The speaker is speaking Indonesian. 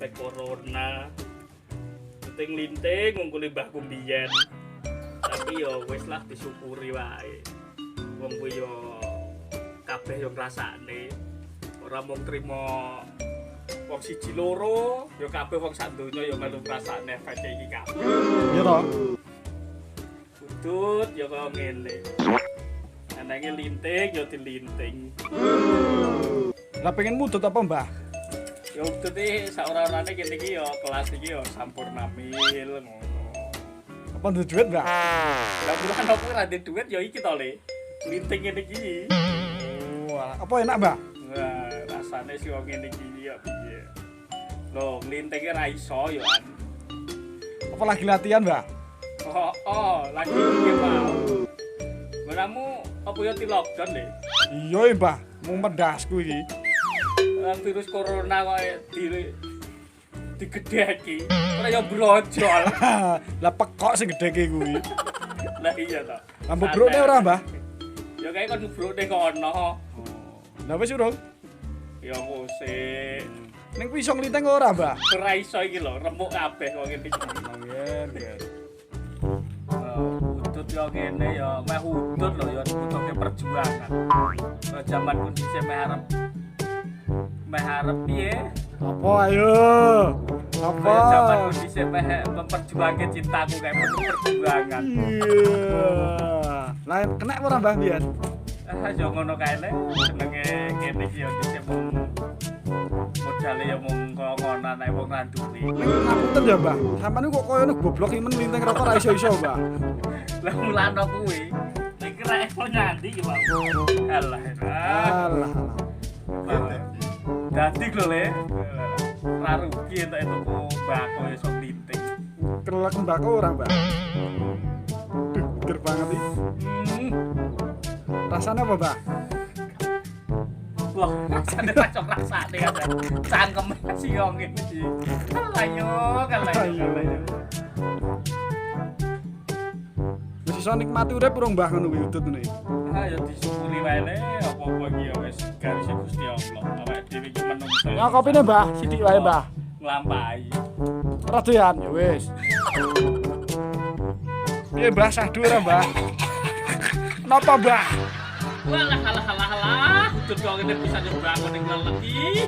ospek corona. Linting ngungkuli mbahku mbiyen. Tapi yo wis lah disyukuri wae. Wong ku yo kabeh yo ngrasakne. Ora mung trimo wong siji loro, yo kabeh wong sak donya yo melu ngrasakne efeke iki kabeh. Iya toh? Udut yo kaya ngene. Anake linting yo dilinting. Lah pengen mudut apa, Mbah? Ya udut iki saora-orane kene iki yo kelas iki yo sampurna mil ngono. Apa duit duit, Mbah? Lah bulan aku ora duwe duit ya iki to, Le. Linting ngene iki. Wah, apa enak, Mbah? Wah, rasane sih wong ngene iki ya piye. Loh, nglintinge ra iso yo an. Apa lagi latihan, Mbah? Lagi iki mau. Menamu apa ya di lockdown, Le? Iya, Mbah. Mau medasku iki. Virus corona kok digedheki. Ora ya brojol. Lah pekok sing gedhe kuwi. Lah iya to. Lah mbrukne ora, Mbah? Ya kae kon mbrukne kono. Lah wis urung? Ya musik. Ning kuwi iso nglinteng ora, Mbah? Ora iso iki lho, remuk kabeh kok ngene iki. Yen. Udut yo ngene ya, meh udut lho ya butuhke perjuangan. Zaman kondisi meh arep piye? Apa ayo? Apa? Zaman kondisi meh memperjuangke cintaku kayak penuh perjuangan. Iya. Lah kena ora, Mbah biyen? Yo ngono kae le, jenenge kene iki yo mung modale yo mung ngonan ae wong nganduni. Ngapunten ya, Mbah. Sampeyan kok koyo goblok iki men linteng rokok ra iso-iso, Mbah. Lah mulane kuwi. Iki ra iso nyandi iki, Bang. Alah. Alah. Dadi lho le. Ra rugi entuk tuku mbako iso linting. Kelek mbako ora, Mbah? Duh, ger banget iki. Rasanya apa, Mbah? Wah, rasane cocok rasane kan. Cangkem sih wong iki. Kalayo. Wis iso nikmati urip urung, Mbah, ngono kuwi udut ngene. Ya disyukuri wae le, apa-apa iki ya wis garise Gusti Allah. Awake dhewe iki menungso. Ya kopine, Mbah, sithik wae, Mbah. Nglampahi. Ora doyan, ya wis. Piye, Mbah, sahdu ora, Mbah? Napa, Mbah? Walah, udut kok ngene bisa nyoba aku ning leleki.